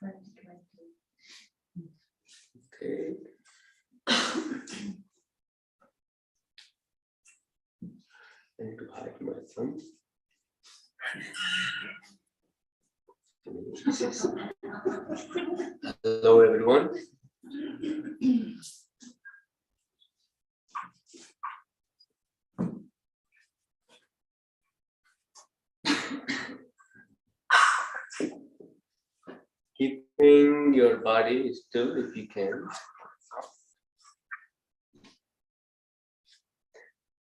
Okay. I need to hide my thumb. Hello, everyone. Keeping your body still if you can.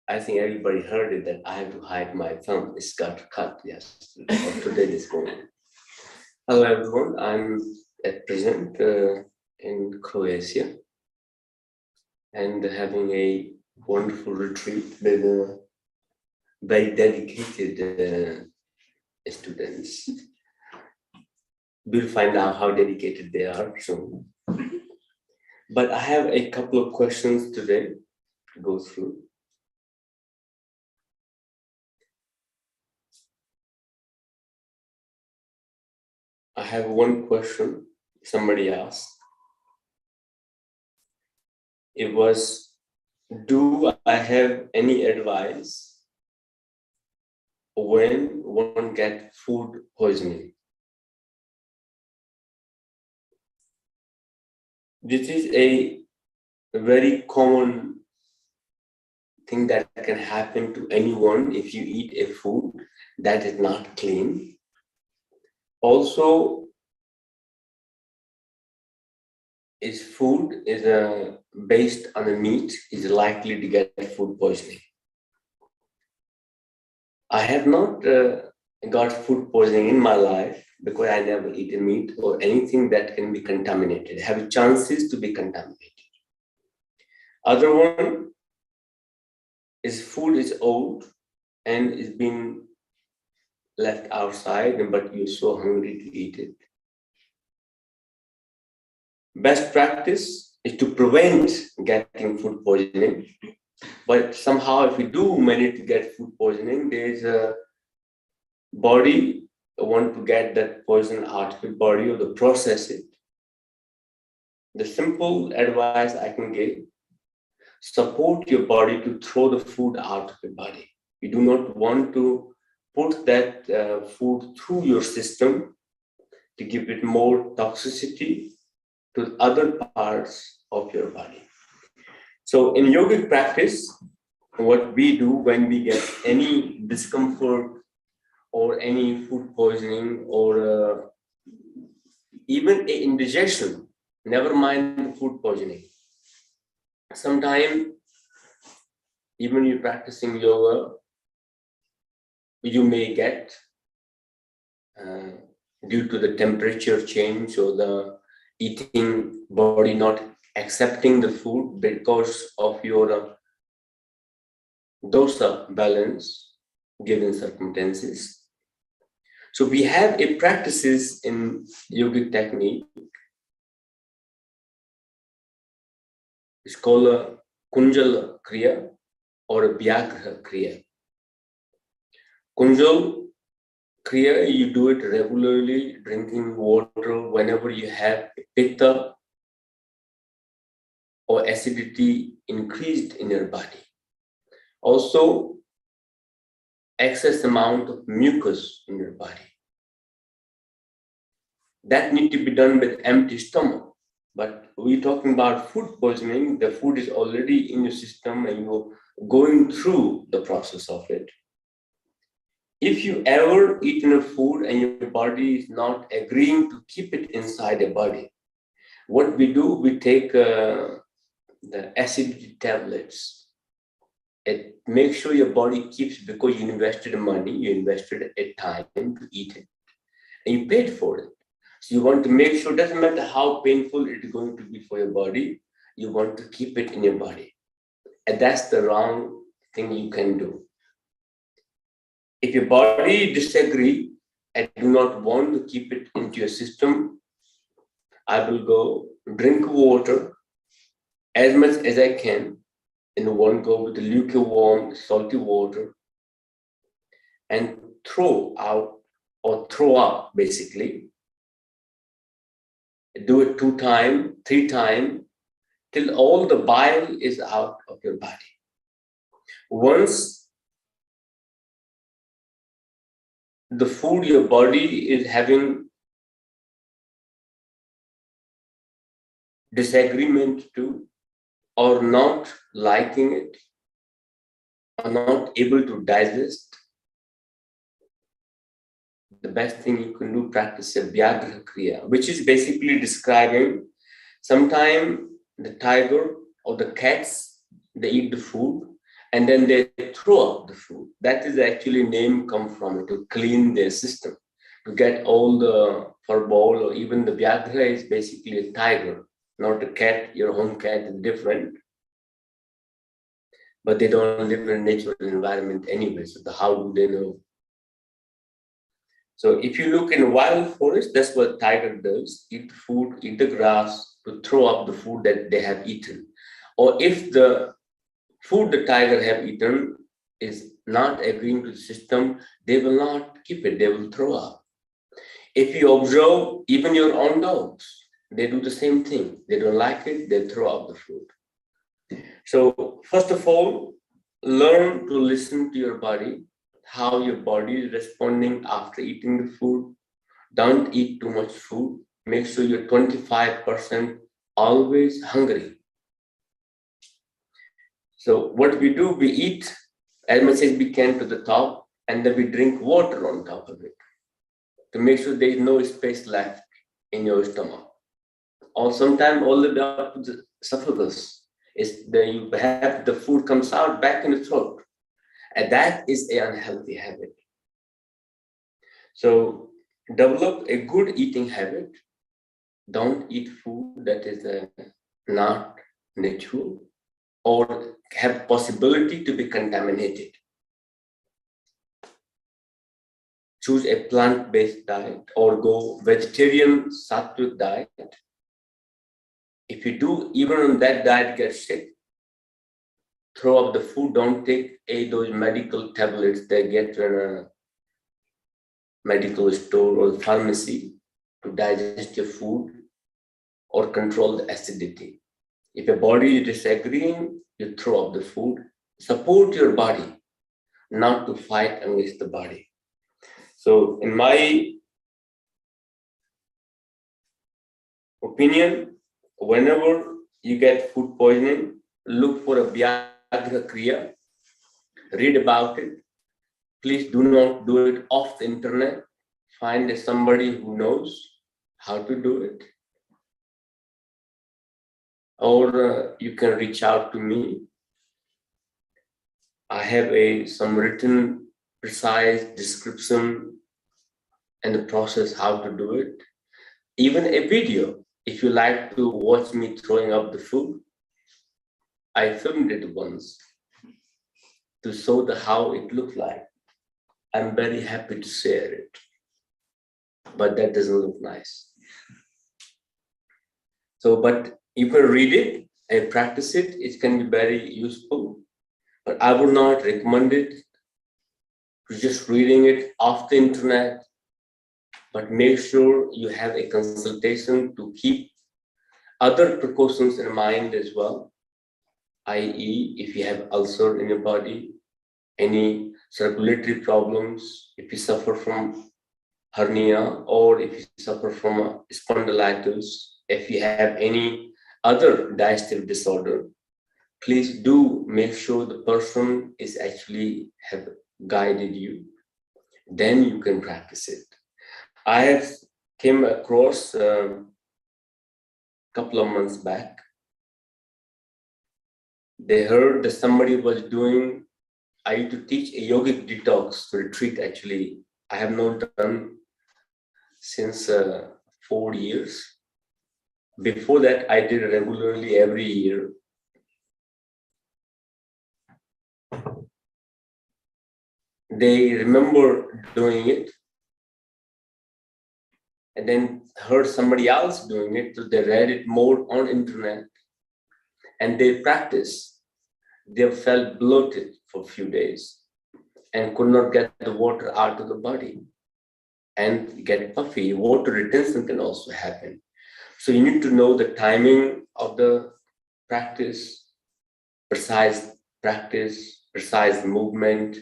I think everybody heard it that I have to hide my thumb. It's got cut yesterday or today this morning. Hello everyone, I'm at present in Croatia and having a wonderful retreat with very dedicated students. We'll find out how dedicated they are soon. But I have a couple of questions today to go through. I have one question somebody asked. It was, do I have any advice when one gets food poisoning? This is a very common thing that can happen to anyone if you eat a food that is not clean. Also, is food is based on a meat is likely to get food poisoning. I have not got food poisoning in my life because I never eaten meat or anything that can be contaminated, have chances to be contaminated. Other one is food is old and is being left outside, but you're so hungry to eat it. Best practice is to prevent getting food poisoning. But somehow if we do manage to get food poisoning, there's a body want to get that poison out of your body or to process it. The simple advice I can give, support your body to throw the food out of your body. You do not want to put that food through your system to give it more toxicity to other parts of your body. So in yogic practice, what we do when we get any discomfort or any food poisoning or even indigestion, never mind the food poisoning. Sometimes, even you're practicing yoga, you may get, due to the temperature change or the eating body not accepting the food because of your dosa balance given circumstances. So we have a practices in yogic technique. It's called a Kunjal Kriya or a Vyagraha Kriya. Kunjal Kriya, you do it regularly, drinking water whenever you have pitta or acidity increased in your body. Also, excess amount of mucus in your body. That need to be done with empty stomach. But we're talking about food poisoning, the food is already in your system and you're going through the process of it. If you ever eaten a food and your body is not agreeing to keep it inside the body, what we do, we take the acidity tablets. It makes sure your body keeps, because you invested money, you invested a time to eat it, and you paid for it. So you want to make sure, doesn't matter how painful it is going to be for your body, you want to keep it in your body. And that's the wrong thing you can do. If your body disagrees and do not want to keep it into your system, I will go drink water as much as I can in one go with the lukewarm, salty water and throw out or throw up basically Do it 2 times, 3 times, till all the bile is out of your body. Once the food your body is having disagreement to, or not liking it, or not able to digest, the best thing you can do, practice a Vyagra Kriya, which is basically describing sometimes the tiger or the cats, they eat the food and then they throw up the food. That is actually name come from it, to clean their system, to get all the fur ball, or even the Vyagra is basically a tiger, not a cat. Your home cat is different, but they don't live in a natural environment anyway, so how do they know? So if you look in a wild forest, that's what tiger does: eat the food, eat the grass, to throw up the food that they have eaten. Or if the food the tiger have eaten is not agreeing to the system, they will not keep it, they will throw up. If you observe even your own dogs, they do the same thing. They don't like it, they throw out the food. So first of all, learn to listen to your body, how your body is responding after eating the food. Don't eat too much food. Make sure you're 25% always hungry. So what we do, we eat as much as we can to the top, and then we drink water on top of it to make sure there is no space left in your stomach. Or sometimes all the way up to the esophagus, is that you have the food comes out back in the throat. And that is an unhealthy habit. So develop a good eating habit. Don't eat food that is not natural or have possibility to be contaminated. Choose a plant-based diet or go vegetarian sattvic diet. If you do, even on that diet, get sick, throw up the food. Don't take those medical tablets they get in a medical store or pharmacy to digest your food or control the acidity. If your body is disagreeing, you throw up the food. Support your body, not to fight against the body. So in my opinion, whenever you get food poisoning, look for a Vyagra Kriya, read about it. Please do not do it off the internet. Find somebody who knows how to do it. Or you can reach out to me. I have some written, precise description and the process how to do it. Even a video, if you like to watch me throwing up the food. I filmed it once to show how it looked like. I'm very happy to share it, but that doesn't look nice. So, but you can read it and practice it. It can be very useful, but I would not recommend it to just reading it off the internet, but make sure you have a consultation to keep other precautions in mind as well, i.e. if you have ulcer in your body, any circulatory problems, if you suffer from hernia, or if you suffer from spondylitis, if you have any other digestive disorder, please do make sure the person is actually have guided you. Then you can practice it. I have came across a couple of months back. They heard that somebody was doing, I used to teach a yogic detox retreat actually. I have not done since 4 years. Before that, I did regularly every year. They remember doing it and then heard somebody else doing it, so they read it more on internet and they practiced. They felt bloated for a few days and could not get the water out of the body and get puffy. Water retention can also happen. So you need to know the timing of the practice, precise movement,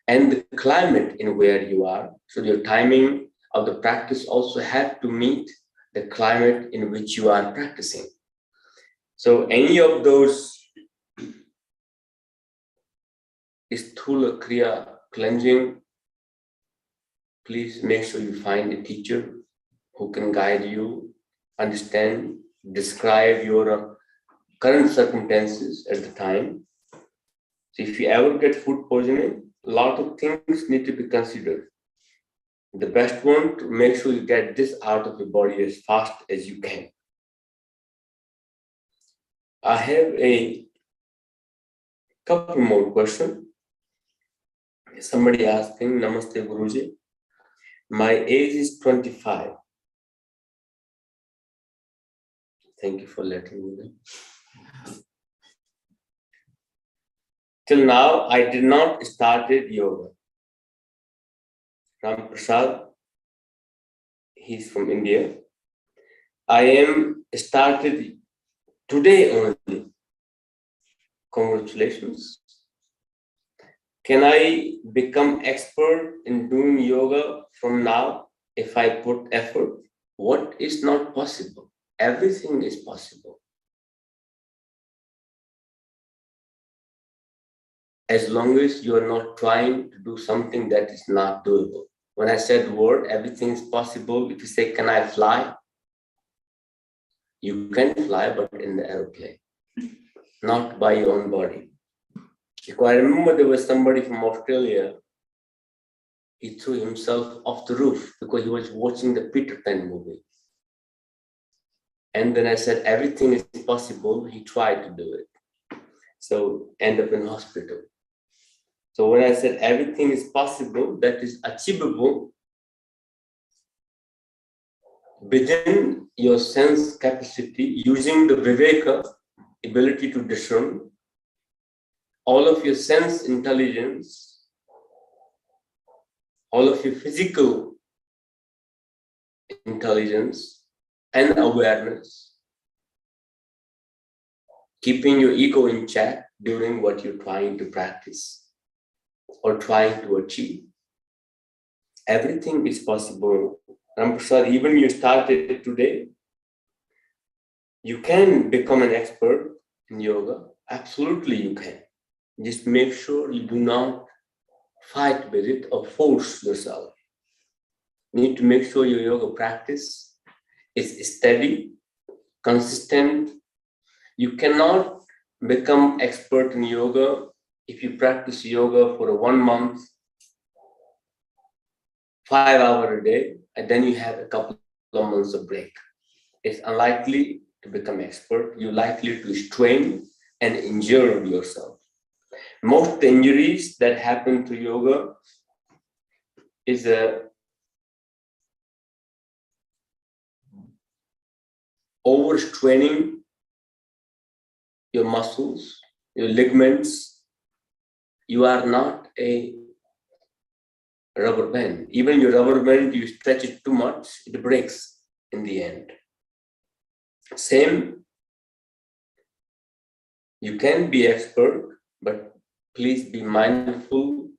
and the climate in where you are. So your timing of the practice also have to meet the climate in which you are practicing. So any of those Sthula Kriya cleansing, please make sure you find a teacher who can guide you, understand, describe your current circumstances at the time. So if you ever get food poisoning, a lot of things need to be considered. The best one, to make sure you get this out of your body as fast as you can. I have a couple more questions. Somebody asking, Namaste Guru Ji. My age is 25. Thank you for letting me know. Till now, I did not started yoga. Ram Prasad, he's from India. I am started today only. Congratulations. Can I become expert in doing yoga from now if I put effort? What is not possible? Everything is possible. As long as you are not trying to do something that is not doable. When I said word, everything is possible. If you say, can I fly? You can fly, but in the airplane, not by your own body. Because I remember there was somebody from Australia, he threw himself off the roof because he was watching the Peter Pan movie. And then I said, everything is possible. He tried to do it. So end up in hospital. So when I said everything is possible, that is achievable within your sense capacity, using the viveka, ability to discern, all of your sense intelligence, all of your physical intelligence and awareness, keeping your ego in check during what you're trying to practice or trying to achieve. Everything is possible. Ram Prasad, even you started today, you can become an expert in yoga. Absolutely you can. Just make sure you do not fight with it or force yourself. You need to make sure your yoga practice is steady, consistent. You cannot become expert in yoga if you practice yoga for 1 month, 5 hours a day, and then you have a couple of months of break. It's unlikely to become expert. You're likely to strain and injure yourself. Most injuries that happen to yoga is overstraining your muscles, your ligaments. You are not a rubber band. Even your rubber band, you stretch it too much, it breaks in the end. Same, you can be expert, but please be mindful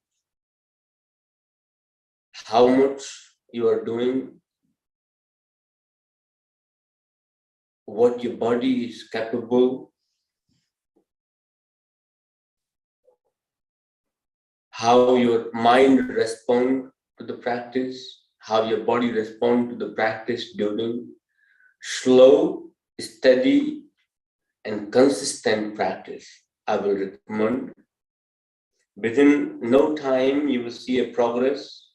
how much you are doing, what your body is capable, how your mind responds to the practice, how your body responds to the practice during. Slow, steady, and consistent practice, I will recommend. Within no time, you will see a progress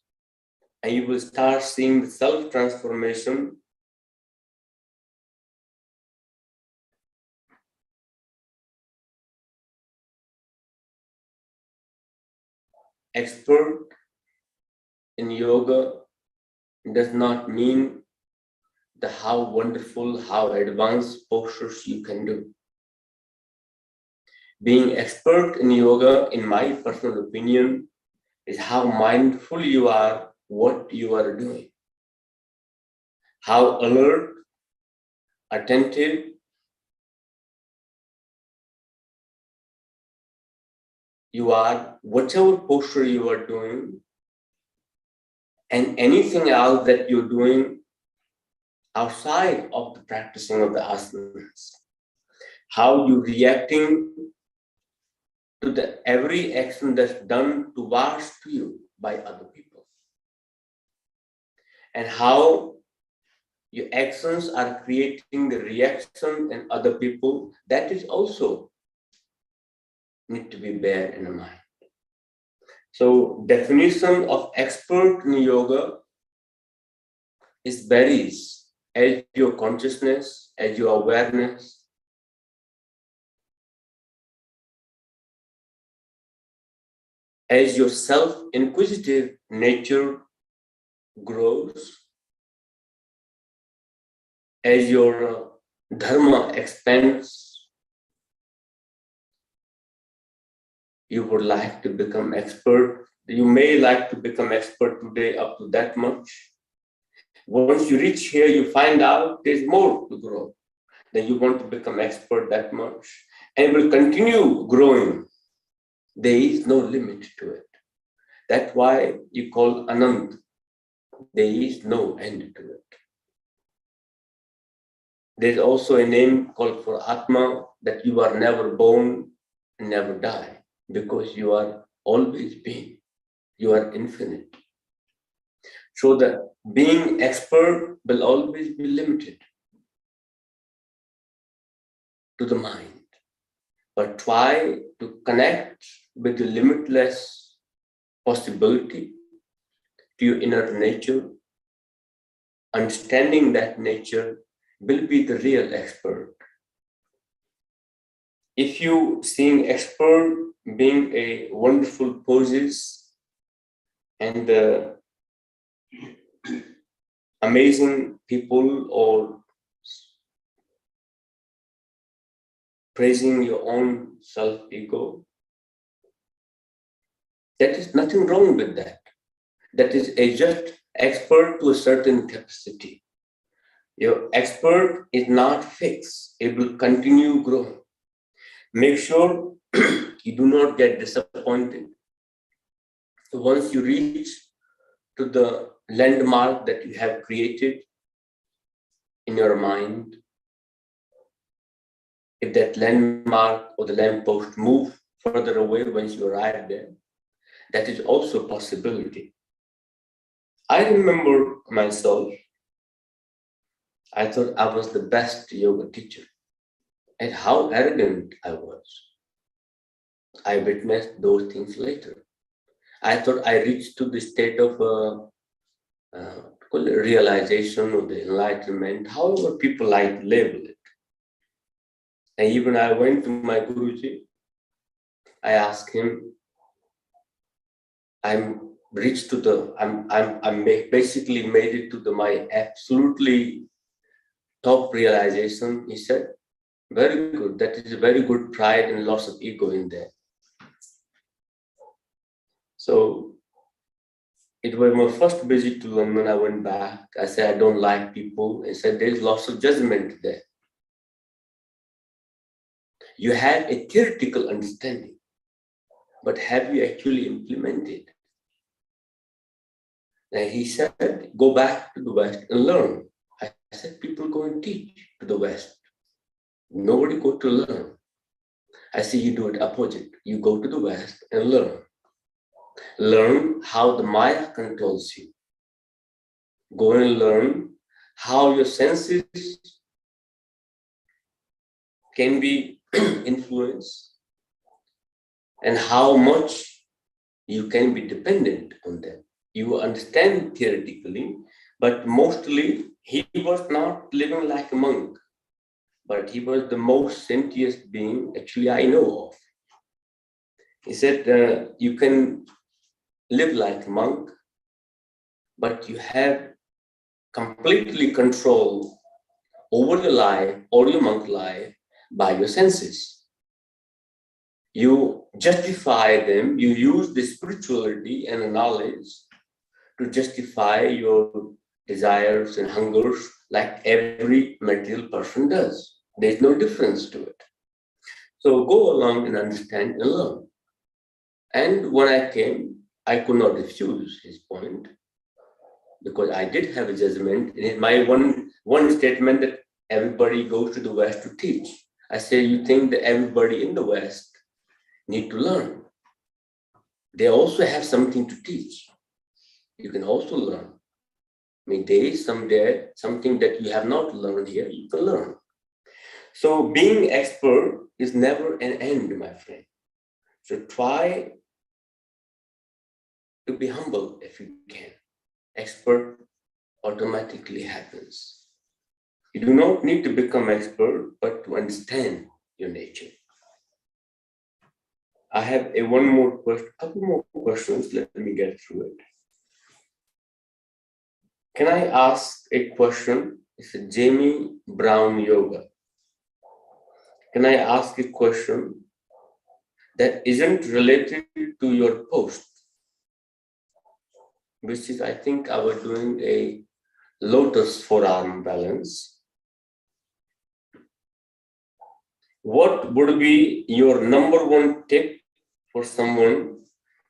and you will start seeing the self-transformation. Expert in yoga does not mean how wonderful, how advanced postures you can do. Being expert in yoga, in my personal opinion, is how mindful you are what you are doing. How alert attentive, you are, whatever posture you are doing, and anything else that you're doing outside of the practicing of the asanas, how you reacting to the every action that's done towards you by other people, and how your actions are creating the reaction in other people, that is also need to be bare in the mind. So definition of expert in yoga is varies as your consciousness, as your awareness, as your self-inquisitive nature grows, as your dharma expands, you would like to become expert. You may like to become expert today up to that much. Once you reach here, you find out there's more to grow. Then you want to become expert that much, and will continue growing. There is no limit to it. That's why you call Anand. There is no end to it. There's also a name called for Atma, that you are never born and never die, because you are always being. You are infinite. So the being expert will always be limited to the mind. But try to connect with the limitless possibility to your inner nature. Understanding that nature will be the real expert. If you seeing expert being a wonderful poses and amazing people, or praising your own self-ego, that is nothing wrong with that. That is a just expert to a certain capacity. Your expert is not fixed. It will continue growing. Make sure you do not get disappointed. Once you reach to the landmark that you have created in your mind, if that landmark or the lamppost move further away once you arrive there, that is also a possibility. I remember myself, I thought I was the best yoga teacher, and how arrogant I was. I witnessed those things later. I thought I reached to the state of realization or the enlightenment, however people like to label it. And even I went to my Guru Ji, I asked him, I'm basically made it to my absolutely top realization. He said, very good, that is a very good pride and loss of ego in there. So it was my first visit to London. I went back. I said, I don't like people. He said, there's lots of judgment there. You have a theoretical understanding, but have you actually implemented? And he said, go back to the West and learn. I said, people go and teach to the West. Nobody go to learn. I said, you do it opposite. You go to the West and learn. Learn how the Maya controls you. Go and learn how your senses can be influenced and how much you can be dependent on them. You understand theoretically, but mostly he was not living like a monk, but he was the most sentient being actually I know of. He said, you can live like a monk, but you have completely control over your life or your monk life by your senses. You justify them, you use the spirituality and knowledge to justify your desires and hungers like every material person does. There's no difference to it. So go along and understand and learn. And when I came, I could not refuse his point, because I did have a judgment in my one statement that everybody goes to the West to teach. I say, you think that everybody in the West need to learn? They also have something to teach. You can also learn. I mean, there is something that you have not learned here, you can learn. So being expert is never an end, my friend. So try to be humble if you can. Expert automatically happens. You do not need to become expert, but to understand your nature. I have couple more questions. Let me get through it. Can I ask a question? It's a Jamie Brown Yoga. Can I ask a question that isn't related to your post? Which is, I think I was doing a lotus forearm balance. What would be your number one tip for someone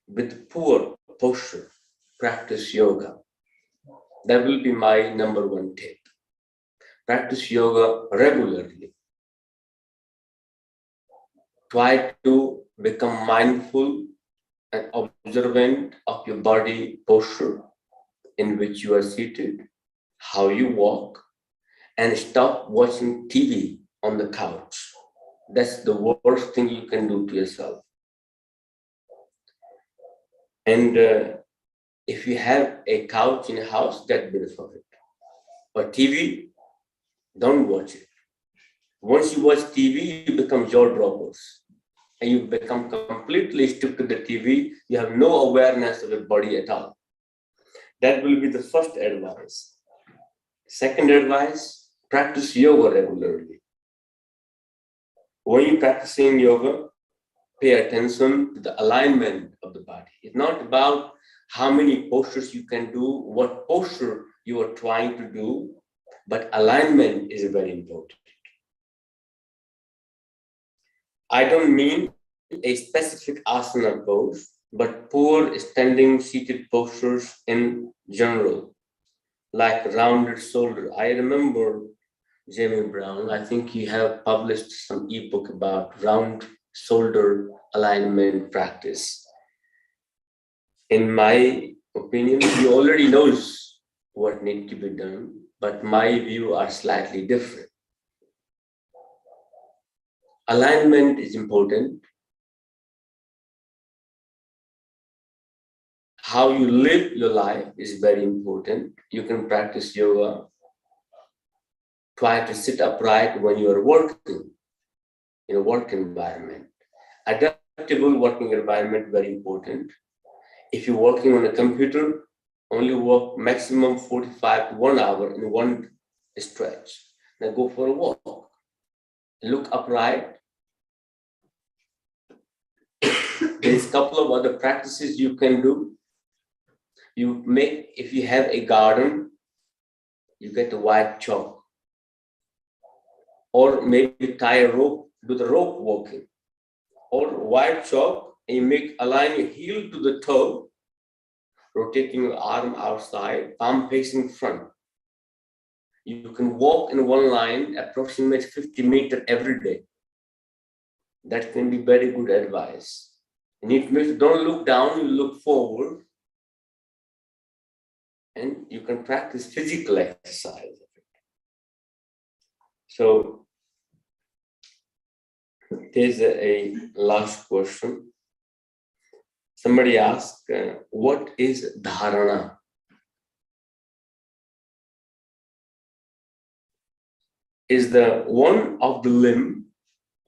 with poor posture? Practice yoga. That will be my number one tip. Practice yoga regularly. Try to become mindful and observant of your body posture in which you are seated, how you walk, and stop watching TV on the couch. That's the worst thing you can do to yourself. And if you have a couch in a house, get rid of it. But TV, don't watch it. Once you watch TV, you become jaw droppers. And you become completely stuck to the TV. You have no awareness of your body at all. That will be the first advice. Second advice, practice yoga regularly. When you're practicing yoga, pay attention to the alignment of the body. It's not about how many postures you can do, what posture you are trying to do, but alignment is very important. I don't mean a specific asana pose, but poor standing seated postures in general, like rounded shoulder. I remember Jamie Brown, I think you have published some ebook about round shoulder alignment practice. In my opinion, he already knows what needs to be done, but my view are slightly different. Alignment is important. How you live your life is very important. You can practice yoga. Try to sit upright when you are working in a work environment. Adaptable working environment, very important. If you're working on a computer, only work maximum 45 to 1 hour in one stretch. Now go for a walk. Look upright. There's a couple of other practices you can do. If you have a garden, you get a white chalk. Or maybe tie a rope, do the rope walking. Or white chalk, and you align your heel to the toe, rotating your arm outside, palm facing front. You can walk in one line, approximate 50 meters every day. That can be very good advice. Don't look down, you look forward. And you can practice physical exercise. So there's a last question. Somebody asked, what is Dharana? Is the one of the limb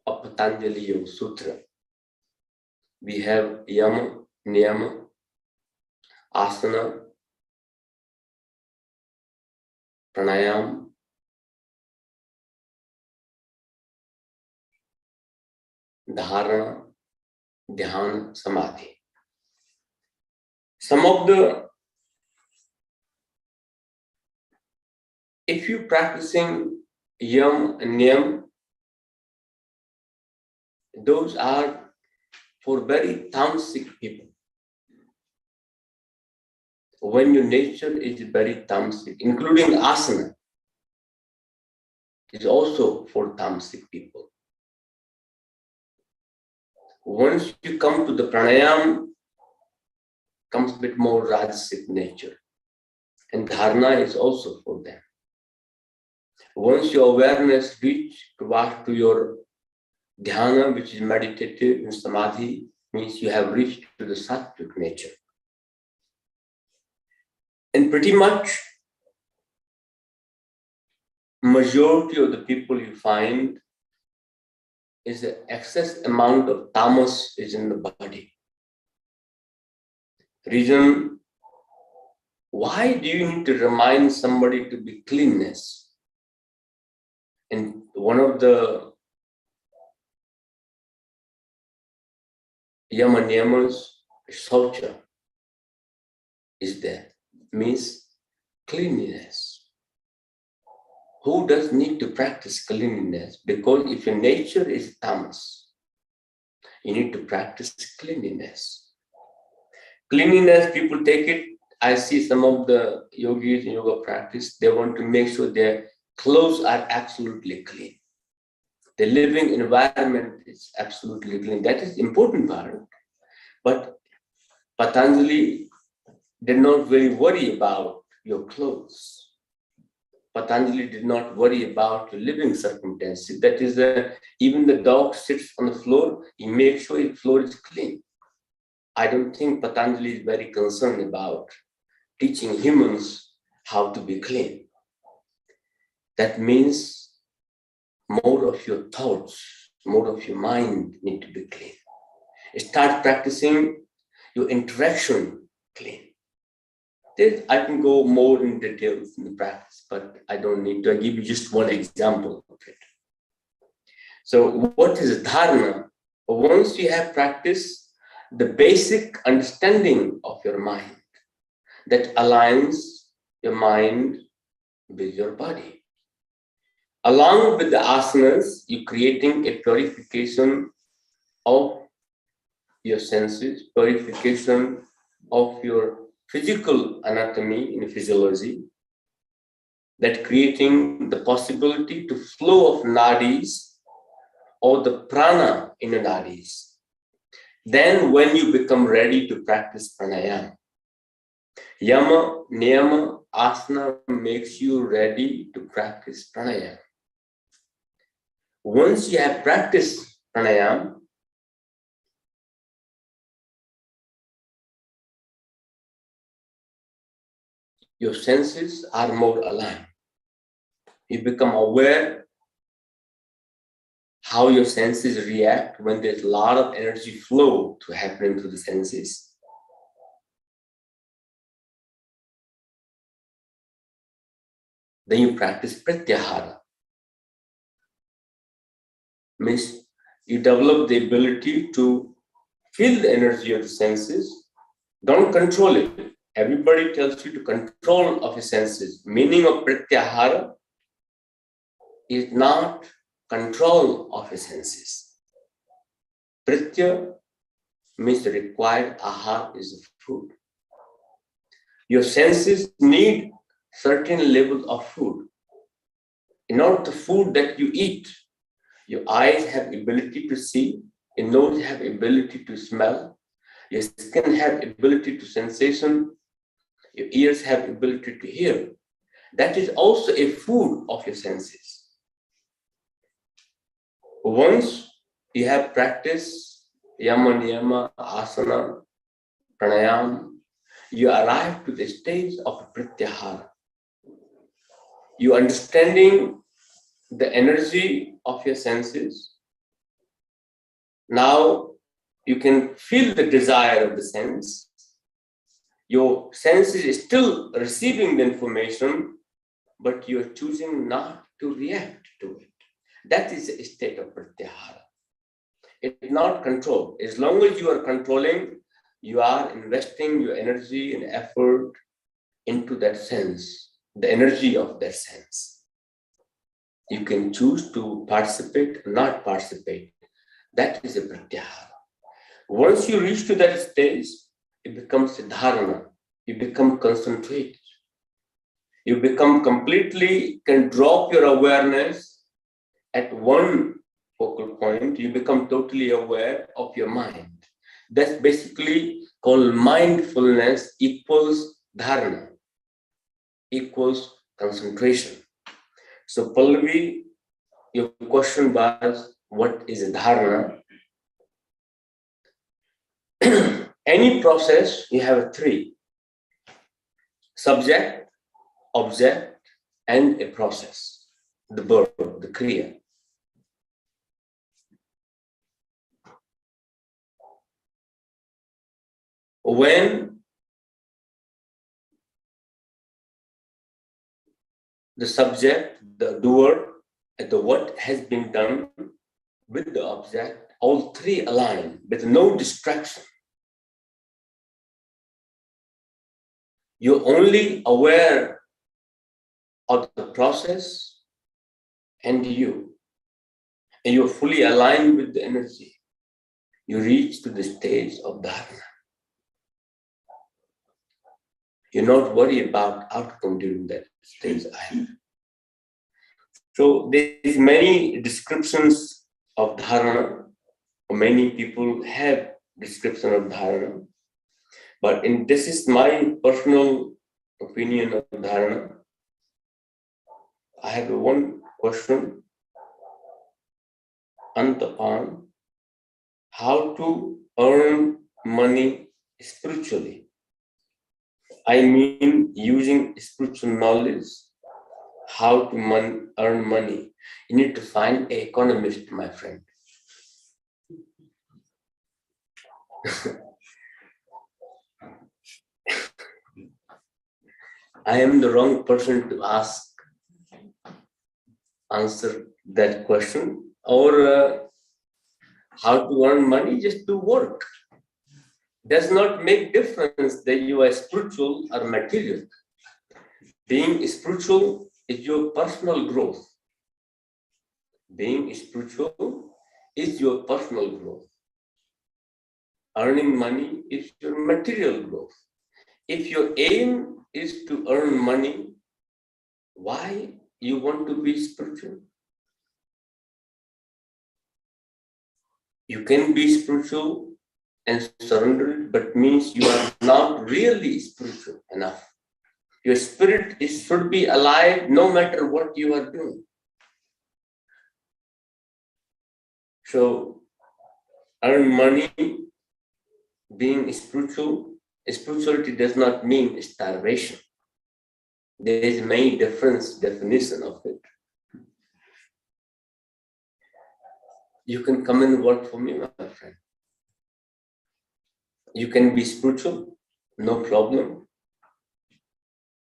of Patanjali Yoga Sutra. We have yama, niyama, asana, pranayam, dharana, dhyana, samadhi. Some of the if you're practicing yam and niyam, those are for very tamasic people. When your nature is very tamasic, including asana, is also for tamasic people. Once you come to the pranayam, comes a bit more rajasic nature. And dharana is also for them. Once your awareness reaches to your dhyana, which is meditative and samadhi, means you have reached to the sattvic nature. And pretty much, majority of the people you find is the excess amount of tamas is in the body. Reason, why do you need to remind somebody to be cleanness? And one of the yama niyamas, saucha, is there, means cleanliness. Who does need to practice cleanliness? Because if your nature is tamas, you need to practice cleanliness. Cleanliness, people take it. I see some of the yogis in yoga practice, they want to make sure their clothes are absolutely clean. The living environment is absolutely clean. That is important part. But Patanjali did not really worry about your clothes. Patanjali did not worry about your living circumstances. That is, even the dog sits on the floor, he makes sure the floor is clean. I don't think Patanjali is very concerned about teaching humans how to be clean. That means more of your thoughts, more of your mind need to be clean. Start practicing your interaction clean. I can go more in details in the practice, but I don't need to. I give you just one example of it. So what is dharana? Once you have practiced the basic understanding of your mind that aligns your mind with your body. Along with the asanas, you're creating a purification of your senses, purification of your physical anatomy and physiology, that creating the possibility to flow of nadis or the prana in the nadis. Then when you become ready to practice pranayama, yama, niyama, asana makes you ready to practice pranayama. Once you have practiced pranayama, your senses are more aligned. You become aware how your senses react when there's a lot of energy flow to happen through the senses. Then you practice pratyahara. Means you develop the ability to feel the energy of the senses. Don't control it. Everybody tells you to control of your senses. Meaning of pratyahara is not control of your senses. Pritya means the required ahara is the food. Your senses need certain level of food. In order to food that you eat, your eyes have ability to see, your nose have ability to smell, your skin have ability to sensation, your ears have ability to hear. That is also a food of your senses. Once you have practiced yama, niyama, asana, pranayama, you arrive to the stage of pratyahara. You understanding the energy of your senses. Now you can feel the desire of the sense. Your senses is still receiving the information, but you are choosing not to react to it. That is a state of pratyahara. It's not control. As long as you are controlling, you are investing your energy and effort into that sense. the energy of that sense. You can choose to participate or not participate. That is a pratyahara. Once you reach to that stage, it becomes a dharana. You become concentrated. You become completely, can drop your awareness at one focal point. You become totally aware of your mind. That's basically called mindfulness equals dharana, equals concentration. So Pallavi, your question was, what is a dharana? Any process, you have three: subject, object, and a process, the verb, the kriya. When the subject, the doer, and the what has been done with the object, all three align with no distraction. You're only aware of the process and you, and you're fully aligned with the energy. You reach to the stage of dharana. You're not worried about outcome during that stage either. So there's many descriptions of dharana. Many people have description of dharana. But this is my personal opinion of dharana. I have one question. Antapan, how to earn money spiritually? I mean, using spiritual knowledge, how to earn money. You need to find an economist, my friend. I am the wrong person to answer that question. Or how to earn money, just do work. Does not make difference that you are spiritual or material. Being spiritual is your personal growth. Being spiritual is your personal growth. Earning money is your material growth. If your aim is to earn money, why you want to be spiritual? You can be spiritual and surrendered, but means you are not really spiritual enough. Your spirit should be alive no matter what you are doing. So, earn money, being spiritual, spirituality does not mean starvation. There is many different definition of it. You can come and work for me, my friend. You can be spiritual, no problem.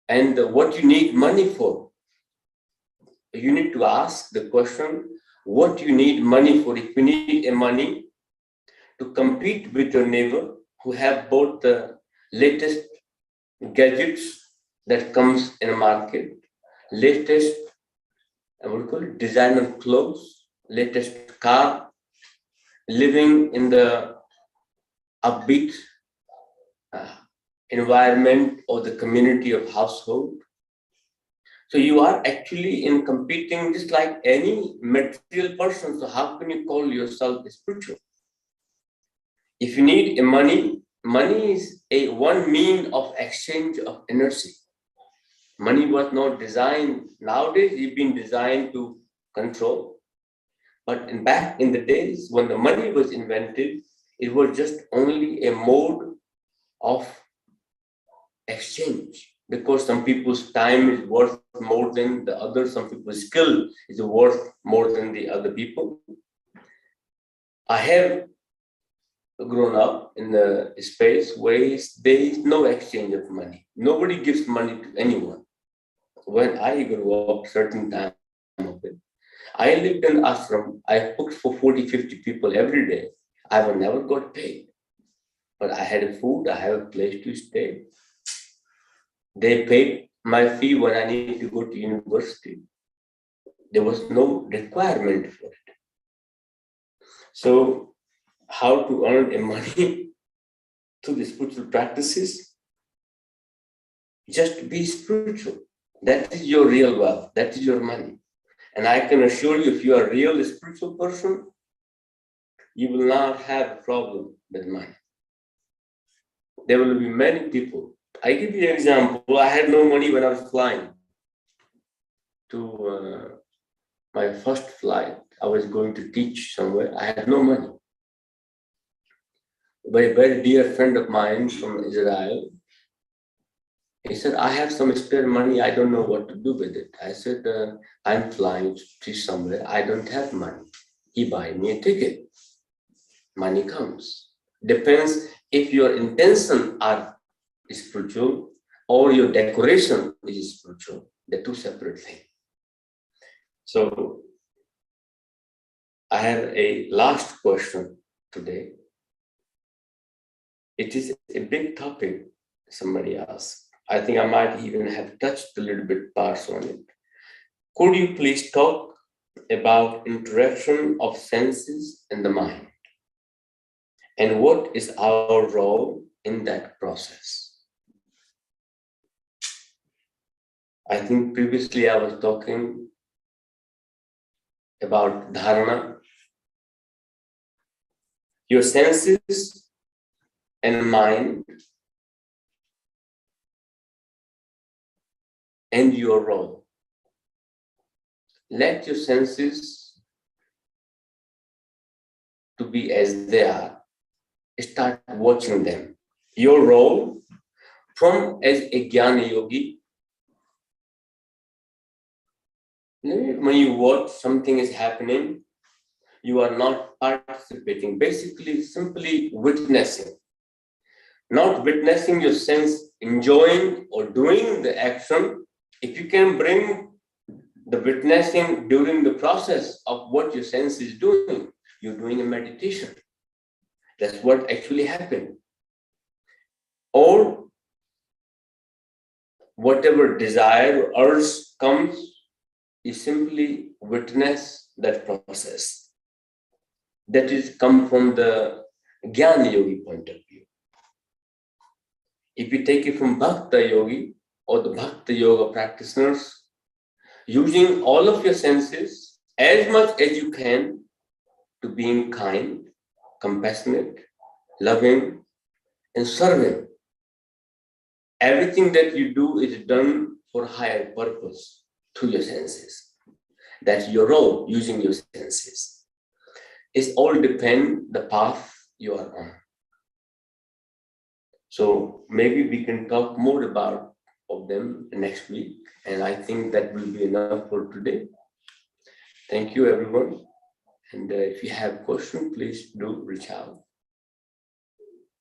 And what you need money for? You need to ask the question, what you need money for? If you need money to compete with your neighbor who have both the latest gadgets that comes in a market, latest, what do you call it, designer clothes, latest car, living in the upbeat environment or the community of household. So you are actually in competing just like any material person. So how can you call yourself spiritual? If you need money, money is one mean of exchange of energy. Money was not designed, nowadays it's been designed to control. But back in the days when the money was invented, it was just only a mode of exchange. Because some people's time is worth more than the other, some people's skill is worth more than the other people. I have grown up in a space where there is no exchange of money. Nobody gives money to anyone. When I grew up, certain time of it, I lived in ashram. I cooked for 40, 50 people every day. I have never got paid. But I had food, I have a place to stay. They paid my fee when I need to go to university. There was no requirement for it. So how to earn a money through the spiritual practices? Just be spiritual. That is your real wealth. That is your money. And I can assure you, if you are a real spiritual person, you will not have a problem with money. There will be many people. I give you an example. I had no money when I was flying to my first flight. I was going to teach somewhere. I had no money. But a very dear friend of mine from Israel, he said, I have some spare money. I don't know what to do with it. I said, I'm flying to teach somewhere. I don't have money. He buy me a ticket. Money comes. Depends if your intention are spiritual or your decoration is spiritual. They're two separate things. So I have a last question today. It is a big topic, somebody asked. I think I might even have touched a little bit parts on it. Could you please talk about interaction of senses and the mind? And what is our role in that process? I think previously I was talking about Dharana. Your senses and mind and your role. Let your senses to be as they are. Start watching them. Your role from as a Jnana Yogi, when you watch something is happening, you are not participating, basically simply witnessing. Not witnessing your sense enjoying or doing the action. If you can bring the witnessing during the process of what your sense is doing, you're doing a meditation. That's what actually happened. Or whatever desire or urge comes, you simply witness that process. That is come from the Jnana Yogi point of view. If you take it from Bhakta Yogi or the Bhakta Yoga practitioners, using all of your senses as much as you can to being kind, compassionate, loving, and serving. Everything that you do is done for higher purpose through your senses. That's your role, using your senses. It's all depend the path you are on. So maybe we can talk more about of them next week. And I think that will be enough for today. Thank you, everyone. And if you have questions, please do reach out.